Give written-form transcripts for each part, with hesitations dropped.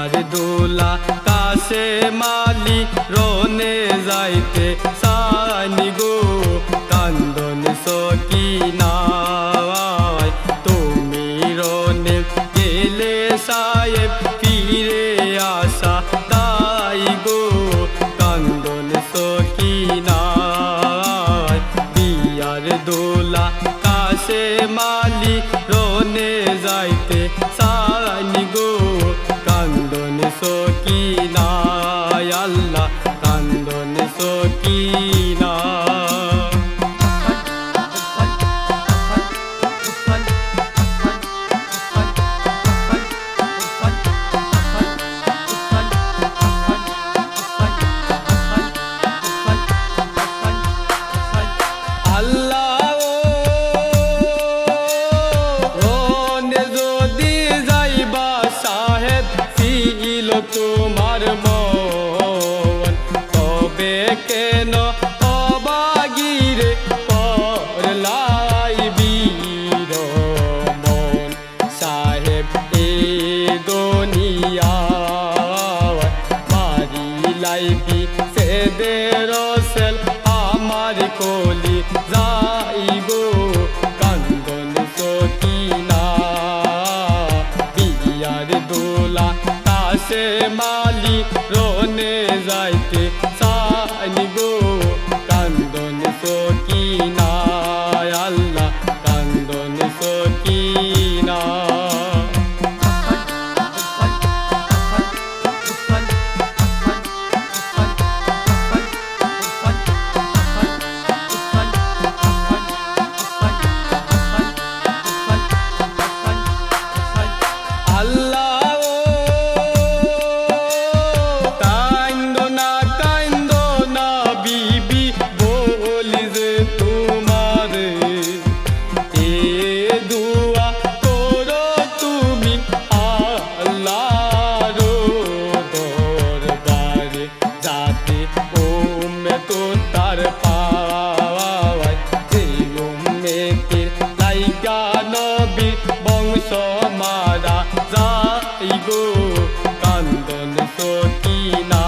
বিয়ার দোলা কাশে মালি রনে যাইতে সানি গো কান্দন সকিনা তুমি রনে গেলে সাহেব ফিরে আসা তাই গো কান্দন সকিনা বিয়ার দোলা কাশে মালি রনে যাইতে সানি গো কান্দন সকিনা আল্লাহ কান্দন সকিনা তোমার মন তবে কেন অবাগিরে করলাই বীর মন সাহেব এ দুনিয়া মারি লাইবি সেদে রসেল আমার কলি যাইব কান্দন সকিনা বিয়ার দোলা কাশে মালি রনে যাইতে সানি গো কান্দন সকিনা আল্লাহ কান্দন সকিনা মারা যাই গো কান্দন সকিনা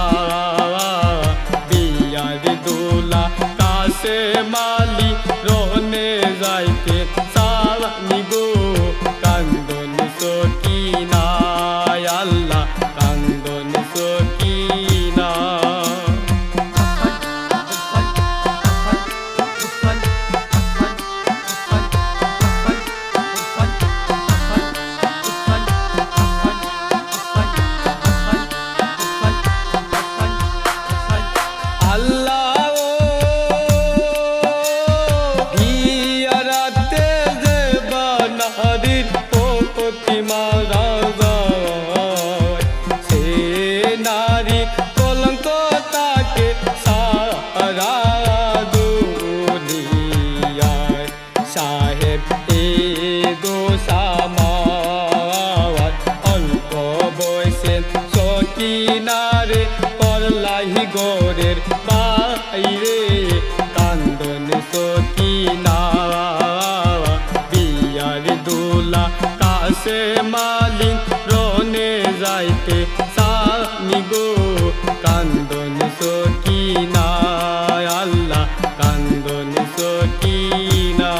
বিয়ার দোলা কাশে মালি রনে যাইতে সানি গো কান্দন সকিনা আল্লাহ কান্দন সকিনা সাহেব এ দোসামাওয়াত অল্প বয়সে সকিনারে করলাহি গোরের বাইরে কান্দন সকিনা বিয়ার দোলা কাশে মালি রনে যাইতে সানি গো কান্দন সকিনা আল্লাহ কান্দন সকিনা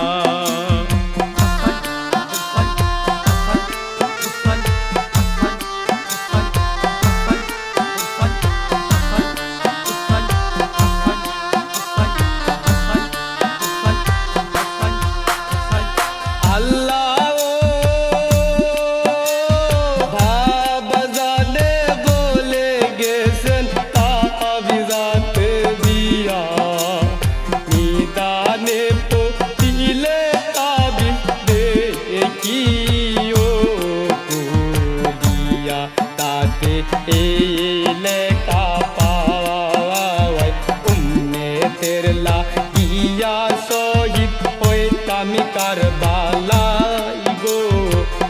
লেখা পাওয়াই উম্মতের লাগিয়া শহীদ হইতামি কারবালাই গো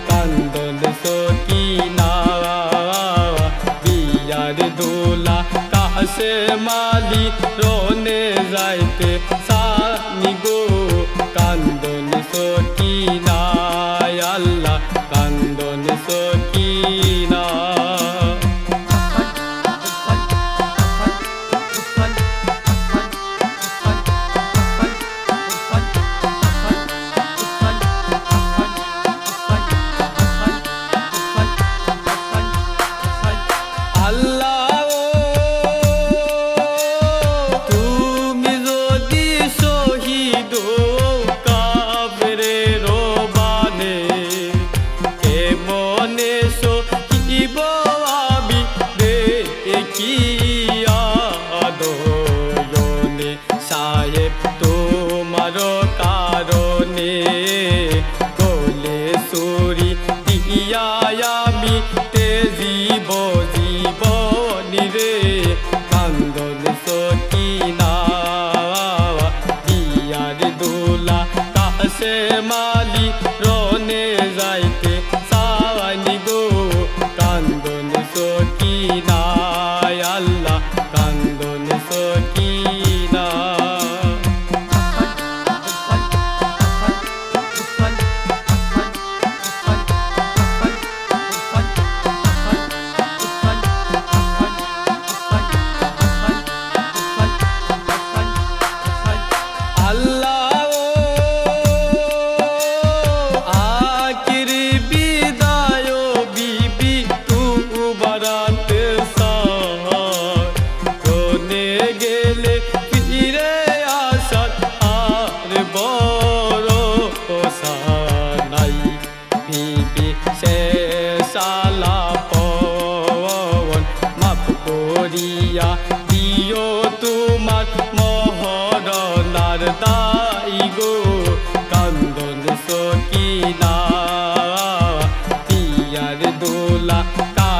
কান্দন সকিনা বিয়ার দোলা কাশে মালি রনে যাইতে সানি গো কান্দন সকিনা আল্লাহ কান্দন সকিনা।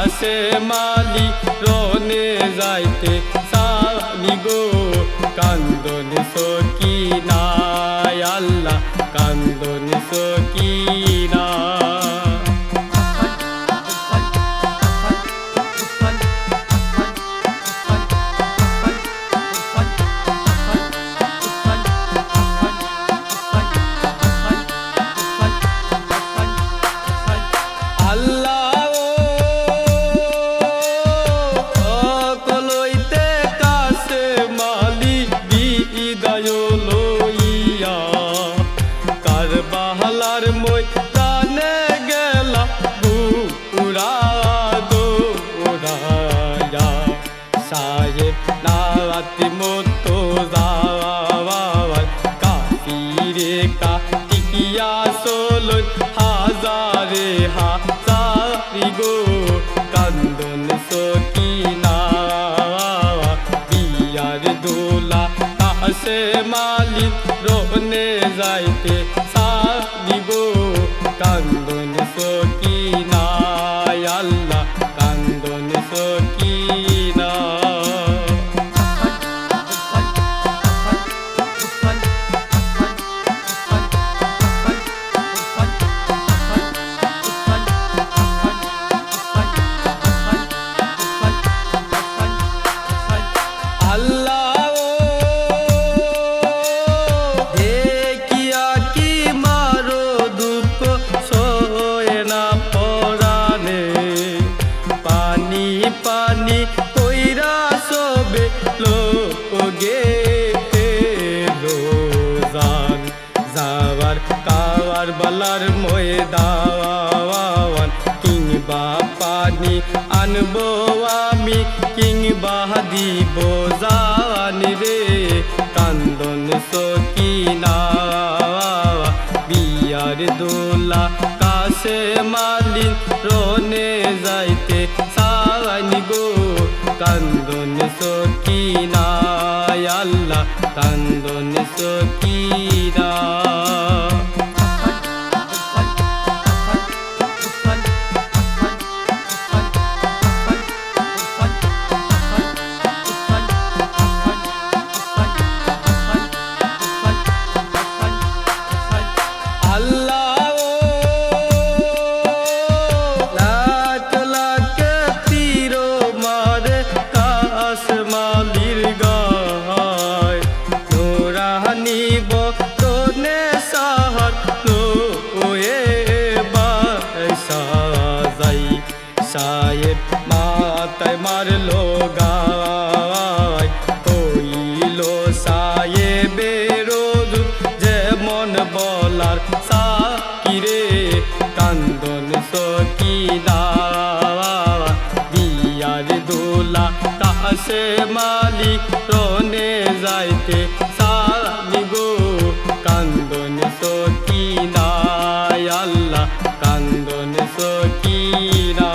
কাছে মালি রনে যাইতে সানি গো কান্দন সকিনা আল্লাহ কান্দন সকিনা বাহালার মই প্রাণে গেলা বুড়া দৌড়ায়া সাহেব নাতি মতো যাওয়ার কাফিরে কাটিয়া চলন হাজারে হাজারি গো কান্দন সকিনা বিয়ার দোলা কাছে মালিক রনে যাইতে সানি গো কান্দন সকিনা আল্লাহ কান্দন সকিনা পানি কইরা সবে লোগে রোজান যাওয়ার কাওয়ার বালার ময়দান কিংবা পানি আনবো আমি কিংবা দিব জান রে কান্দন সকিনা বিয়ার দোলা কাছে মালিন রনে যাইতে সানি গো কান্দন সকিনা আল্লাহ কান্দন সকিনা সাহেব মাতায় মারলো গায় হইল সাহেবের যেমন বলার সাকিরে কান্দন সকিনা বিয়ার দোলা কাছে মালিক রনে যাইতে সানি গো কান্দন সকিনা আল্লাহ কান্দন সকিনা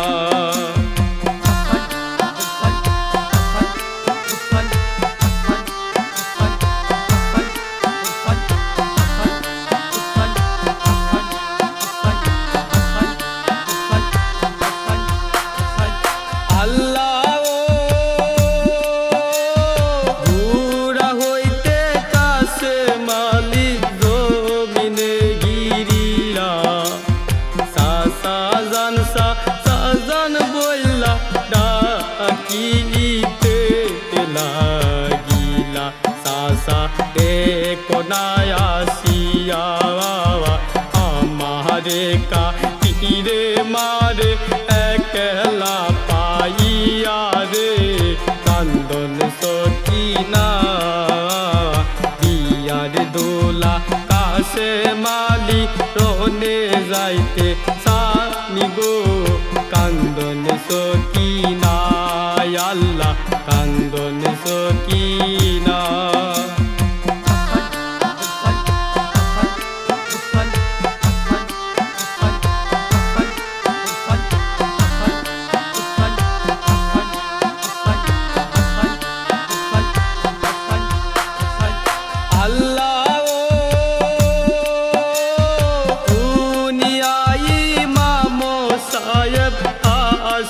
সাজান বইলা ডাকিতে লাগিলা সাসা দেখো না আসিয়া আমারে কাটিরে মারে একলা পাইয়া রে কান্দন সকিনা বিয়ার দোলা কাছে মালি রনে যাইতে সানি গো কান্দন সকিনা আল্লাহ কান্দন সকিনা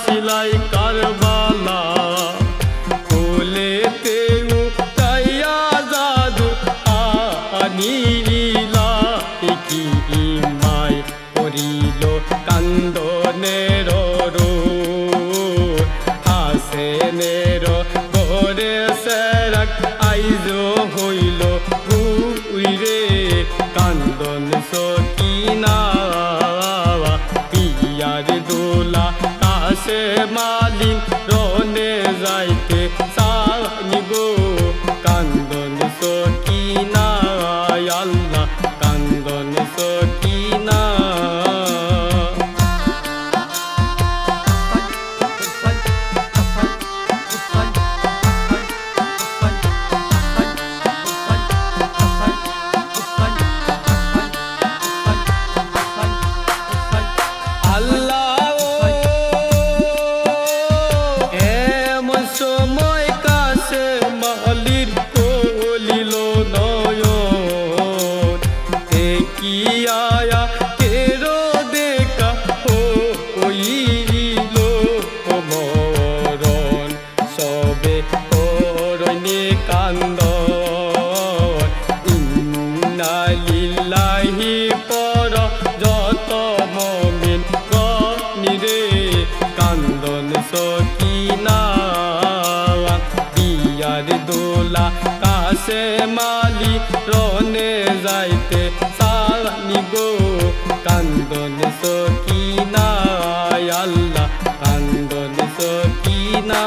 আসিলাই কারবালা কোলেতে উঠাইয়া জাদু আনিলা কি মাই করিল কান্দনের হাসেনের ঘরে সেরাক আইজ হইল উইরে কান্দন সকিনা পিয়ার দোলা কাশে মালিন রনে যাইতে সানি গো কান্দন সকিনা আল্লাহ কান্দন সকিনা সময় কাছে মালির কলিল নয়ন কি আয়া কেরো দেখা হইল মরণ সবে করণে কান্দন ইন্না লিল্লাহি পর যত মুমিন গনিরে কান্দন সকিনা পিয়ার দোলা কাশে মালি রনে যাইতে সানি গো কান্দন সকিনা আল্লাহ কান্দন সকিনা